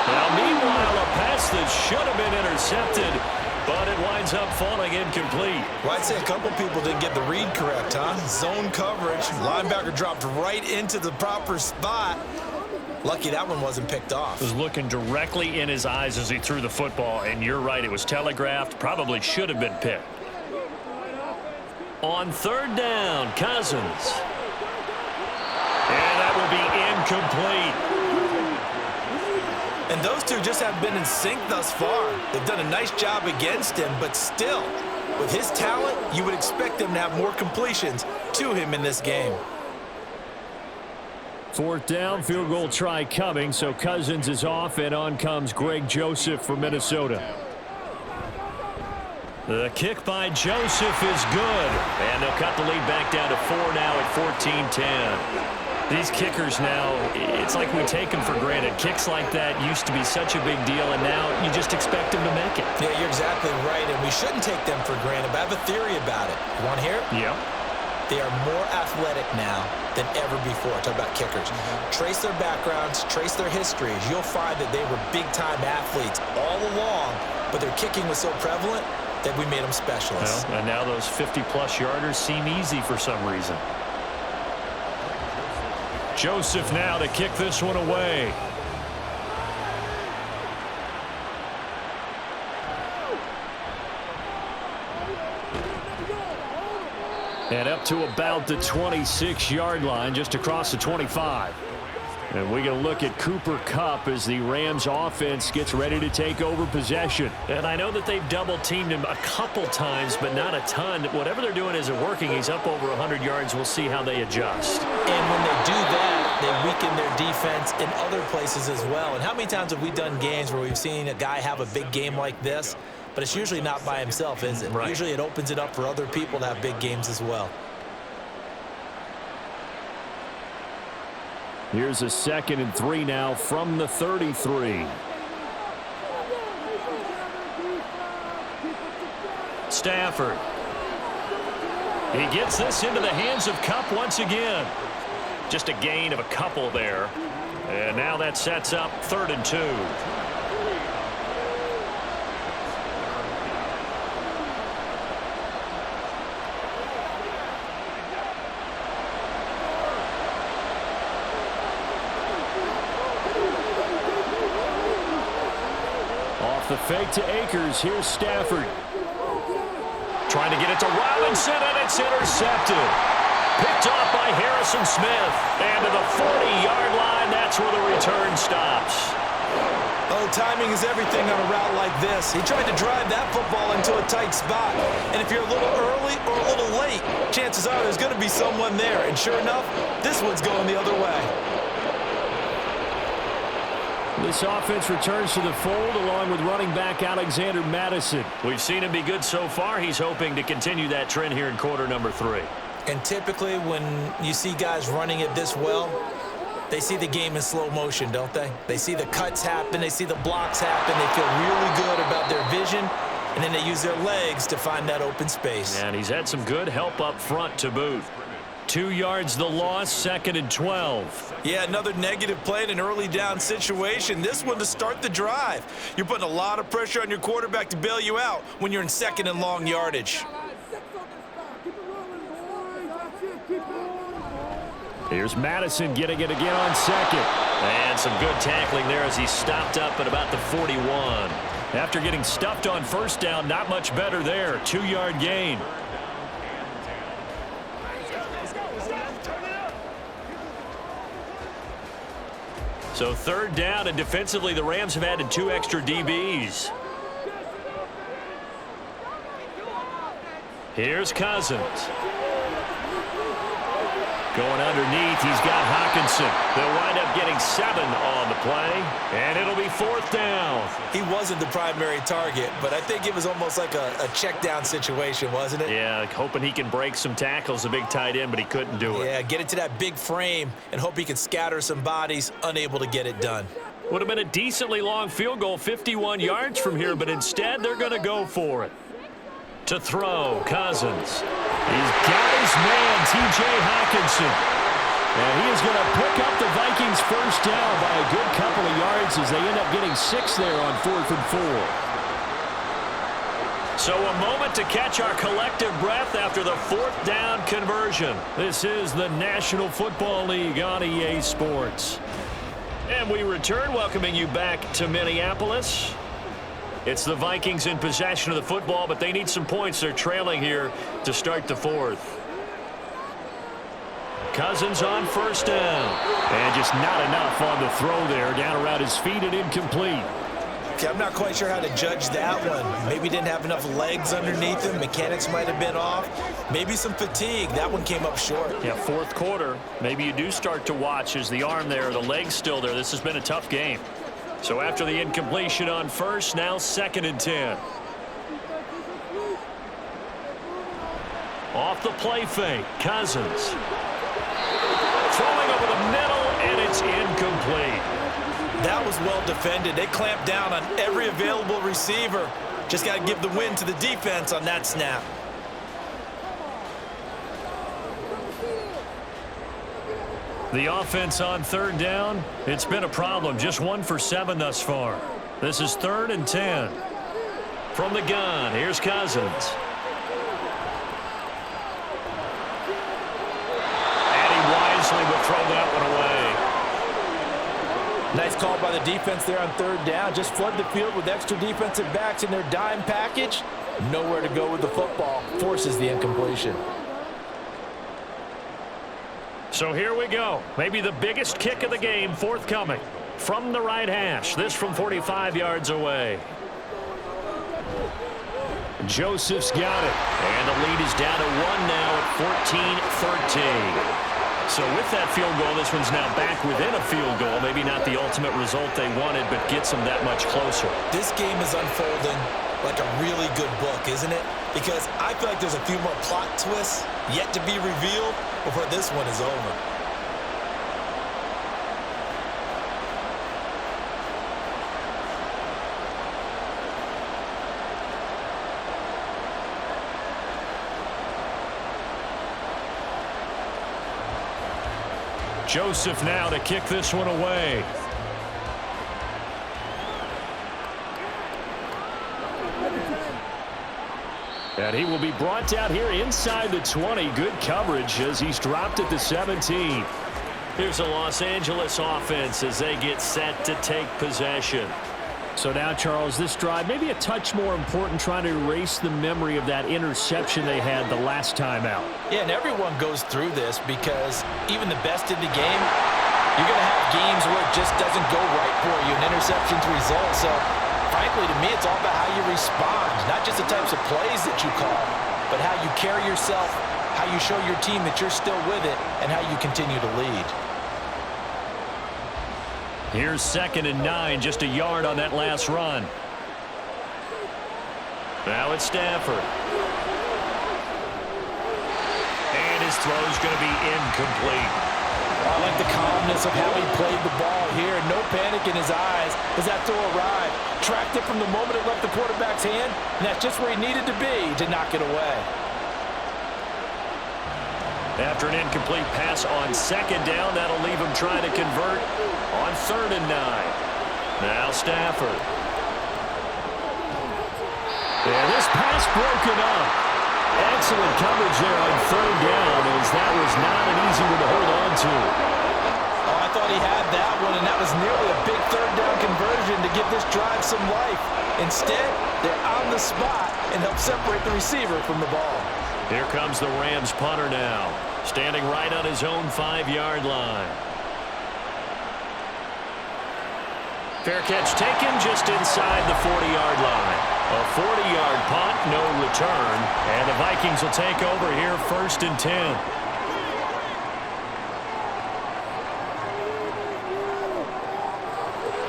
Now, meanwhile, a pass that should have been intercepted, but it winds up falling incomplete. Well, I'd say a couple people didn't get the read correct, huh? Zone coverage. Linebacker dropped right into the proper spot. Lucky that one wasn't picked off. Was looking directly in his eyes as he threw the football, and you're right, it was telegraphed. Probably should have been picked. On third down, Cousins. And that will be incomplete. And those two just haven't been in sync thus far. They've done a nice job against him, but still, with his talent, you would expect him to have more completions to him in this game. Fourth down, field goal try coming, so Cousins is off, and on comes Greg Joseph for Minnesota. The kick by Joseph is good, and they'll cut the lead back down to 4 now at 14-10. These kickers now, it's like we take them for granted. Kicks like that used to be such a big deal, and now you just expect them to make it. Yeah, you're exactly right, and we shouldn't take them for granted, but I have a theory about it. You want to hear it? Yep. They are more athletic now than ever before. Talk about kickers. Trace their backgrounds, trace their histories. You'll find that they were big-time athletes all along, but their kicking was so prevalent that we made them specialists. Well, and now those 50-plus yarders seem easy for some reason. Joseph now to kick this one away. And up to about the 26-yard line, just across the 25. And we're going to look at Cooper Kupp as the Rams offense gets ready to take over possession. And I know that they've double-teamed him a couple times, but not a ton. Whatever they're doing isn't working. He's up over 100 yards. We'll see how they adjust. And when they do that, they weaken their defense in other places as well. And how many times have we done games where we've seen a guy have a big game like this, but it's usually not by himself, is it? Right. Usually it opens it up for other people to have big games as well. Here's a 2nd and 3 now from the 33. Stafford. He gets this into the hands of Kupp once again. Just a gain of a couple there. And now that sets up 3rd and 2. The fake to Akers. Here's Stafford. Trying to get it to Robinson, and it's intercepted. Picked off by Harrison Smith. And to the 40-yard line, that's where the return stops. Oh, timing is everything on a route like this. He tried to drive that football into a tight spot. And if you're a little early or a little late, chances are there's going to be someone there. And sure enough, this one's going the other way. This offense returns to the fold along with running back Alexander Madison. We've seen him be good so far. He's hoping to continue that trend here in quarter number 3. And typically when you see guys running it this well, they see the game in slow motion, don't they? They see the cuts happen. They see the blocks happen. They feel really good about their vision. And then they use their legs to find that open space. And he's had some good help up front to boot. 2 yards the loss, 2nd and 12. Yeah, another negative play in an early down situation. This one to start the drive. You're putting a lot of pressure on your quarterback to bail you out when you're in 2nd and long yardage. Here's Madison getting it again on 2nd. And some good tackling there as he stopped up at about the 41. After getting stuffed on 1st down, not much better there. 2-yard gain. So 3rd down, and defensively the Rams have added 2 extra DBs. Here's Cousins. Going underneath, he's got Hawkinson. They'll wind up getting 7 on the play, and it'll be 4th down. He wasn't the primary target, but I think it was almost like a check down situation, wasn't it? Yeah, hoping he can break some tackles, a big tight end, but he couldn't do it. Yeah, get it to that big frame and hope he can scatter some bodies, unable to get it done. Would have been a decently long field goal, 51 yards from here, but instead they're going to go for it. To throw, Cousins. He's got his man, T.J. Hawkinson. And he is going to pick up the Vikings' 1st down by a good couple of yards as they end up getting 6 there on 4th and 4. So a moment to catch our collective breath after the 4th down conversion. This is the National Football League on EA Sports. And we return, welcoming you back to Minneapolis. It's the Vikings in possession of the football, but they need some points. They're trailing here to start the 4th. Cousins on 1st down. And just not enough on the throw there. Down around his feet and incomplete. Okay, I'm not quite sure how to judge that one. Maybe didn't have enough legs underneath him. Mechanics might have been off. Maybe some fatigue. That one came up short. Yeah, 4th quarter. Maybe you do start to watch as the arm there, the leg's still there. This has been a tough game. So after the incompletion on 1st, now 2nd and 10. Off the play fake, Cousins. Throwing over the It's incomplete. That was well defended. They clamped down on every available receiver. Just got to give the win to the defense on that snap. The offense on third down, it's been a problem. Just 1 for 7 thus far. This is 3rd and 10. From the gun, here's Cousins. And he wisely will throw that one away. Nice call by the defense there on third down. Just flood the field with extra defensive backs in their dime package. Nowhere to go with the football. Forces the incompletion. So here we go. Maybe the biggest kick of the game forthcoming. From the right hash. This from 45 yards away. Joseph's got it. And the lead is down to 1 now at 14-13. So with that field goal, this one's now back within a field goal. Maybe not the ultimate result they wanted, but gets them that much closer. This game is unfolding like a really good book, isn't it? Because I feel like there's a few more plot twists yet to be revealed before this one is over. Joseph now to kick this one away. And he will be brought down here inside the 20. Good coverage as he's dropped at the 17. Here's a Los Angeles offense as they get set to take possession. So now, Charles, this drive maybe a touch more important, trying to erase the memory of that interception they had the last time out. Yeah, and everyone goes through this because even the best in the game, you're going to have games where it just doesn't go right for you, an interception's result. So, frankly, to me, it's all about how you respond, not just the types of plays that you call, but how you carry yourself, how you show your team that you're still with it, and how you continue to lead. Here's 2nd and 9, just a yard on that last run. Now it's Stafford. And his throw's going to be incomplete. I like the calmness of how he played the ball here. No panic in his eyes as that throw arrived. Tracked it from the moment it left the quarterback's hand, and that's just where he needed to be to knock it away. After an incomplete pass on 2nd down, that'll leave him trying to convert on 3rd and 9. Now Stafford. And this pass broken up. Excellent coverage there on 3rd down, as that was not an easy one to hold on to. Oh, I thought he had that one, and that was nearly a big 3rd down conversion to give this drive some life. Instead, they're on the spot and help separate the receiver from the ball. Here comes the Rams punter now, standing right on his own 5-yard line. Fair catch taken just inside the 40-yard line. A 40-yard punt, no return, and the Vikings will take over here 1st and 10.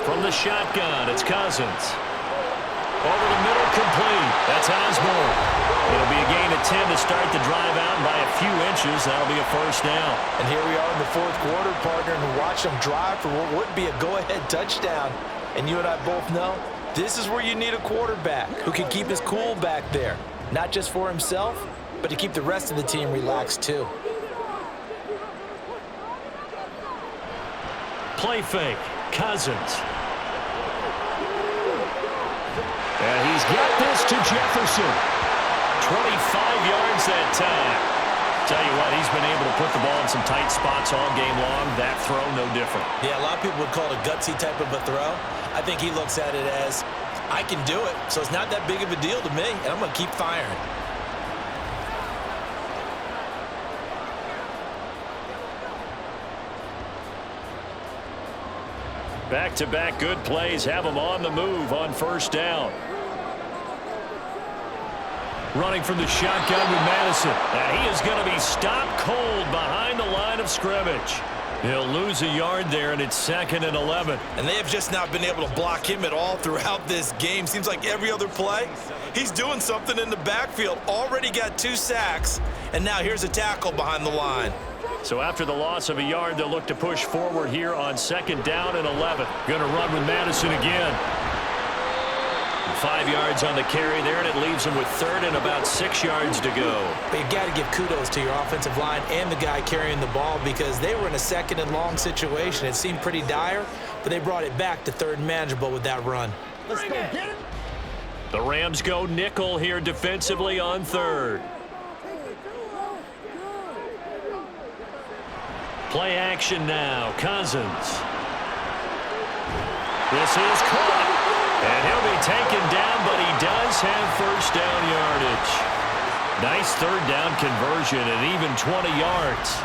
From the shotgun, it's Cousins. Over the middle, complete. That's Osborne. It'll be a gain of 10 to start the drive out by a few inches. That'll be a 1st down. And here we are in the 4th quarter, partner, and watch them drive for what would be a go-ahead touchdown. And you and I both know this is where you need a quarterback who can keep his cool back there. Not just for himself, but to keep the rest of the team relaxed too. Play fake. Cousins. And he's got this to Jefferson. 25 yards that time. Tell you what, he's been able to put the ball in some tight spots all game long. That throw, no different. Yeah, a lot of people would call it a gutsy type of a throw. I think he looks at it as, I can do it, so it's not that big of a deal to me, and I'm going to keep firing. Back-to-back good plays have him on the move on 1st down. Running from the shotgun with Madison. And he is going to be stopped cold behind the line of scrimmage. He'll lose a yard there, and it's 2nd and 11. And they have just not been able to block him at all throughout this game. Seems like every other play, he's doing something in the backfield. Already got 2 sacks, and now here's a tackle behind the line. So after the loss of a yard, they'll look to push forward here on 2nd down and 11. Going to run with Madison again. 5 yards on the carry there, and it leaves them with 3rd and about 6 yards to go. But you've got to give kudos to your offensive line and the guy carrying the ball because they were in a 2nd and long situation. It seemed pretty dire, but they brought it back to 3rd and manageable with that run. Let's go get it. The Rams go nickel here defensively on 3rd. Play action now. Cousins. This is caught. And he'll be taken down, but he does have 1st down yardage. Nice 3rd down conversion and even 20 yards.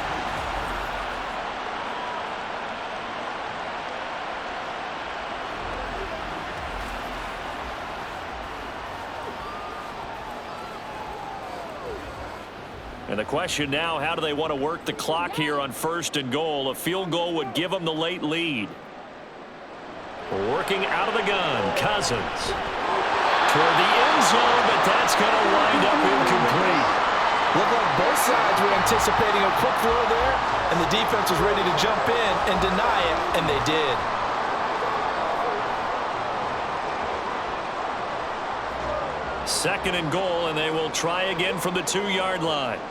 And the question now, how do they want to work the clock here on 1st and goal? A field goal would give them the late lead. Working out of the gun, Cousins. Toward the end zone, but that's going to wind up incomplete. Looked like both sides were anticipating a quick throw there, and the defense was ready to jump in and deny it, and they did. Second and goal, and they will try again from the 2-yard line.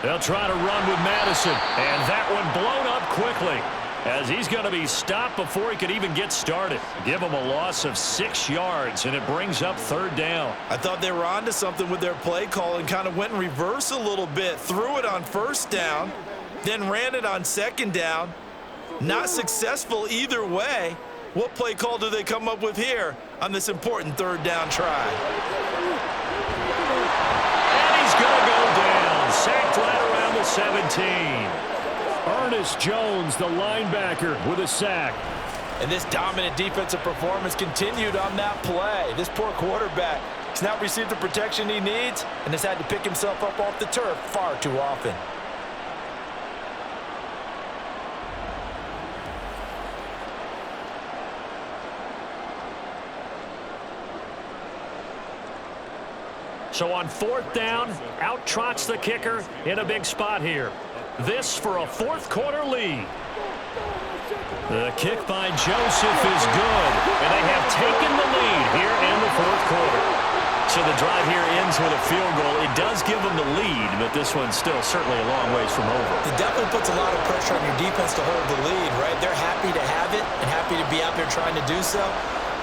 They'll try to run with Madison, and that one blown up quickly, as he's going to be stopped before he could even get started. Give him a loss of 6 yards, and it brings up 3rd down. I thought they were onto something with their play call and kind of went in reverse a little bit. Threw it on 1st down, then ran it on 2nd down. Not successful either way. What play call do they come up with here on this important 3rd down try? And he's going to go down. Sacked right around the 17. Ernest Jones, the linebacker, with a sack. And this dominant defensive performance continued on that play. This poor quarterback has not received the protection he needs and has had to pick himself up off the turf far too often. So on 4th down, out trots the kicker in a big spot here. This for a 4th quarter lead. The kick by Joseph is good, and they have taken the lead here in the 4th quarter. So the drive here ends with a field goal. It does give them the lead, but this one's still certainly a long ways from over. It definitely puts a lot of pressure on your defense to hold the lead, right? They're happy to have it and happy to be out there trying to do so.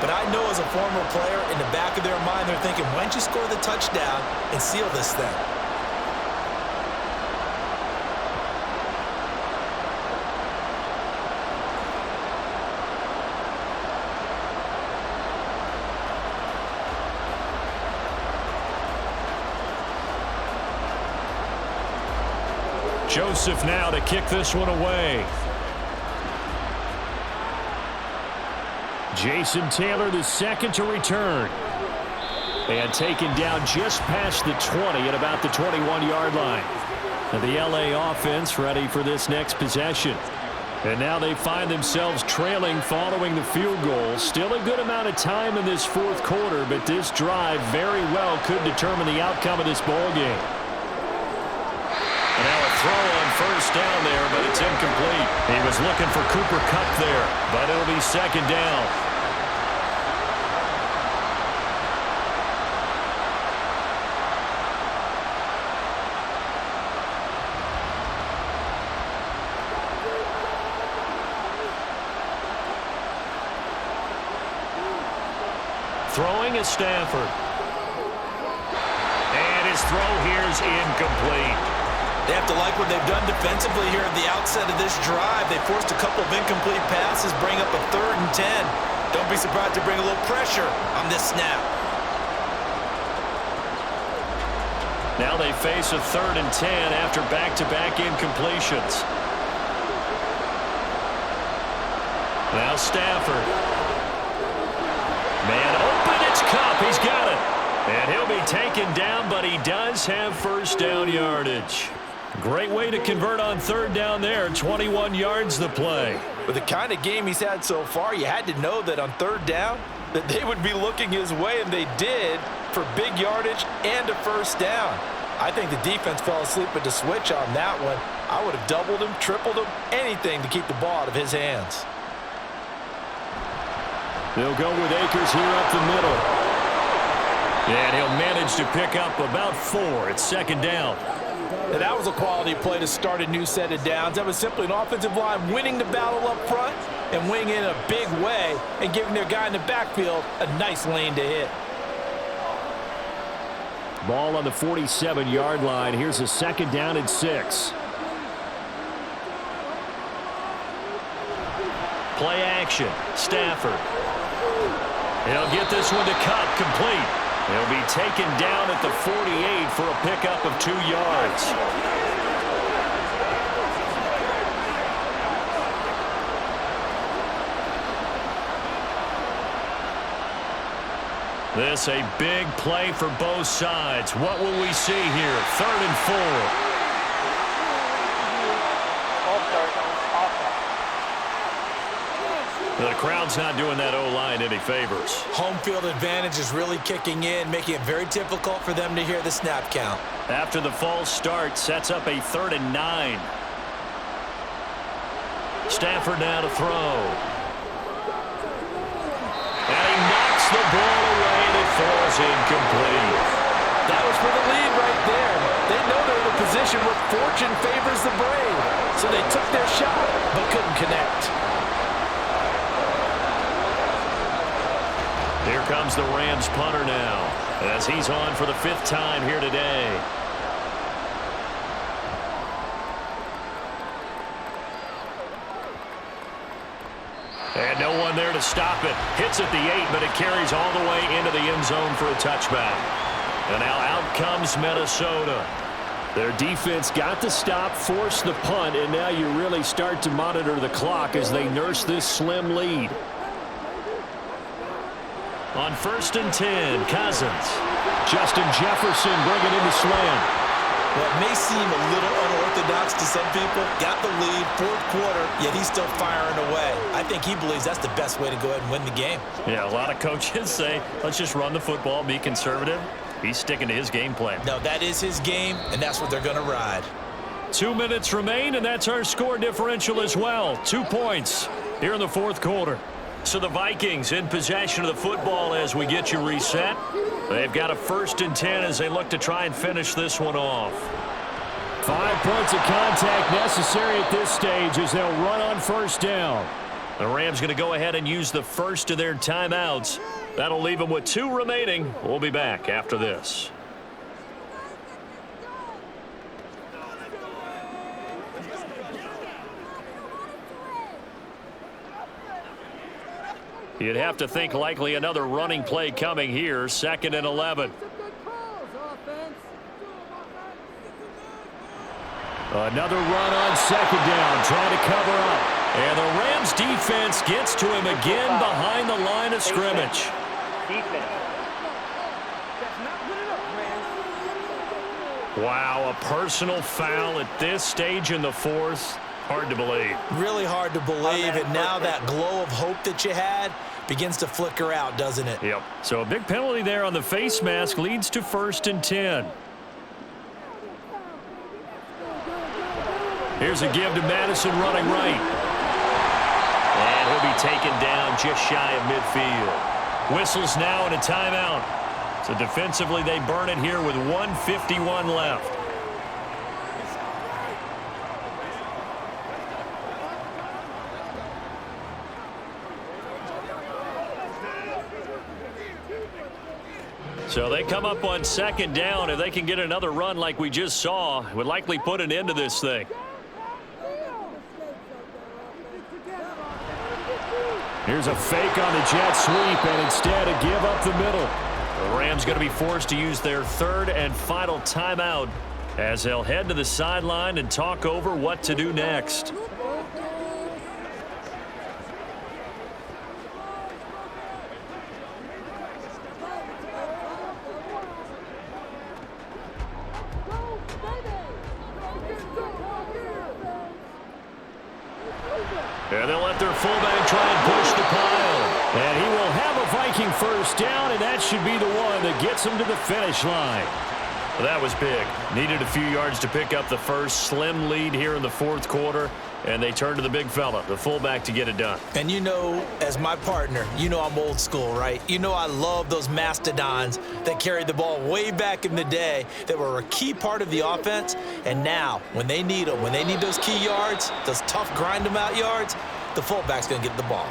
But I know as a former player, in the back of their mind, they're thinking, why don't you score the touchdown and seal this thing? Joseph now to kick this one away. Jason Taylor, the second to return. And taken down just past the 20 at about the 21-yard line. And the LA offense ready for this next possession. And now they find themselves trailing following the field goal. Still a good amount of time in this 4th quarter, but this drive very well could determine the outcome of this ball game. And now a throw on 1st down there, but it's incomplete. He was looking for Cooper Kupp there, but it'll be 2nd down. Throwing is Stafford. And his throw here is incomplete. They have to like what they've done defensively here at the outset of this drive. They forced a couple of incomplete passes, bring up a 3rd and 10. Don't be surprised to bring a little pressure on this snap. Now they face a 3rd and 10 after back-to-back incompletions. Now Stafford. Man open, it's Kupp. He's got it. And he'll be taken down, but he does have 1st down yardage. Great way to convert on 3rd down there. 21 yards the play. With the kind of game he's had so far, you had to know that on 3rd down that they would be looking his way, and they did, for big yardage and a 1st down. I think the defense fell asleep at the switch on that one. I would have doubled him, tripled him, anything to keep the ball out of his hands. They'll go with Akers here up the middle. And he'll manage to pick up about 4. It's second down. And that was a quality play to start a new set of downs. That was simply an offensive line winning the battle up front and winning in a big way and giving their guy in the backfield a nice lane to hit. Ball on the 47-yard line. Here's a second down and 6. Play action. Stafford. He'll get this one to cut complete. He'll be taken down at the 48 for a pickup of 2 yards. This a big play for both sides. What will we see here? 3rd and 4. The crowd's not doing that O-line any favors. Home field advantage is really kicking in, making it very difficult for them to hear the snap count. After the false start, sets up a 3rd and 9. Stafford now to throw. And he knocks the ball away and it falls incomplete. That was for the lead right there. They know they're in a position where fortune favors the brave. So they took their shot, but couldn't connect. Here comes the Rams punter now, as he's on for the 5th time here today. And no one there to stop it. Hits at the 8, but it carries all the way into the end zone for a touchback. And now out comes Minnesota. Their defense got the stop, forced the punt, and now you really start to monitor the clock as they nurse this slim lead. On 1st and 10, Cousins. Justin Jefferson bringing in the slam. Well, it may seem a little unorthodox to some people. Got the lead, 4th quarter, yet he's still firing away. I think he believes that's the best way to go ahead and win the game. Yeah, a lot of coaches say, let's just run the football, be conservative. He's sticking to his game plan. No, that is his game, and that's what they're going to ride. 2 minutes remain, and that's our score differential as well. 2 points here in the 4th quarter. So the Vikings in possession of the football as we get you reset. They've got a 1st and 10 as they look to try and finish this one off. 5 points of contact necessary at this stage as they'll run on 1st down. The Rams going to go ahead and use the first of their timeouts. That'll leave them with 2 remaining. We'll be back after this. You'd have to think likely another running play coming here. 2nd and 11. Another run on 2nd down, trying to cover up. And the Rams defense gets to him again behind the line of scrimmage. Wow, a personal foul at this stage in the 4th. Hard to believe. Really hard to believe, and now that glow of hope that you had begins to flicker out, doesn't it? Yep. So a big penalty there on the face mask leads to 1st and 10. Here's a give to Madison running right. And he'll be taken down just shy of midfield. Whistles now and a timeout. So defensively they burn it here with 1:51 left. So they come up on 2nd down. If they can get another run like we just saw, it would likely put an end to this thing. Here's a fake on the jet sweep, and instead a give up the middle. The Rams going to be forced to use their 3rd and final timeout as they'll head to the sideline and talk over what to do next. And they'll let their fullback try and push the pile. And he will have a Viking 1st down, and that should be the one that gets him to the finish line. Well, that was big. Needed a few yards to pick up the first. Slim lead here in the fourth quarter, and they turn to the big fella, the fullback, to get it done. And you know, as my partner, you know I'm old school, right? You know I love those mastodons that carried the ball way back in the day that were a key part of the offense. And now, when they need them, when they need those key yards, those tough grind-them-out yards, the fullback's going to get the ball.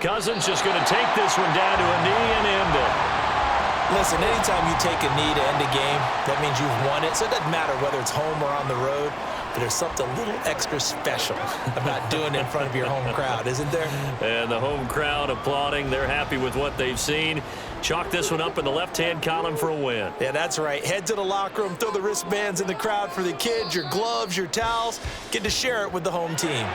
Cousins just going to take this one down to a knee and end it. Listen, anytime you take a knee to end a game, that means you've won it. So it doesn't matter whether it's home or on the road, but there's something a little extra special about doing it in front of your home crowd, isn't there? And the home crowd applauding. They're happy with what they've seen. Chalk this one up in the left-hand column for a win. Yeah, that's right. Head to the locker room, throw the wristbands in the crowd for the kids, your gloves, your towels. Get to share it with the home team.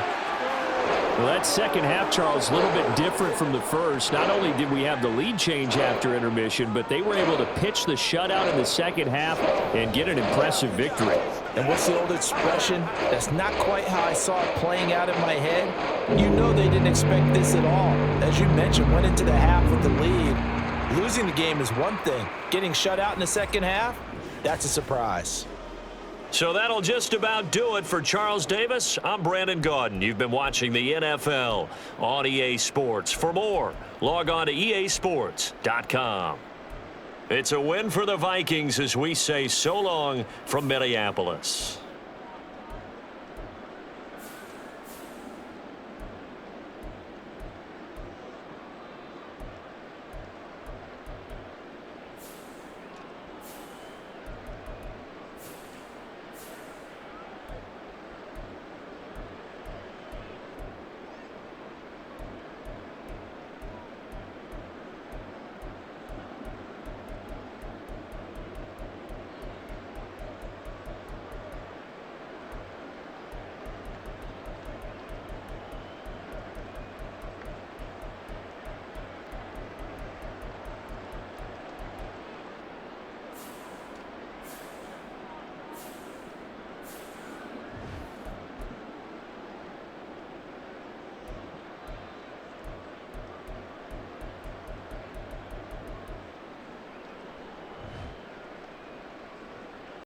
Well, that second half, Charles, a little bit different from the first. Not only did we have the lead change after intermission, but they were able to pitch the shutout in the second half and get an impressive victory. And what's the old expression? That's not quite how I saw it playing out in my head. You know they didn't expect this at all. As you mentioned, went into the half with the lead. Losing the game is one thing. Getting shut out in the second half, that's a surprise. So that'll just about do it for Charles Davis. I'm Brandon Gaudin. You've been watching the NFL on EA Sports. For more, log on to easports.com. It's a win for the Vikings as we say so long from Minneapolis.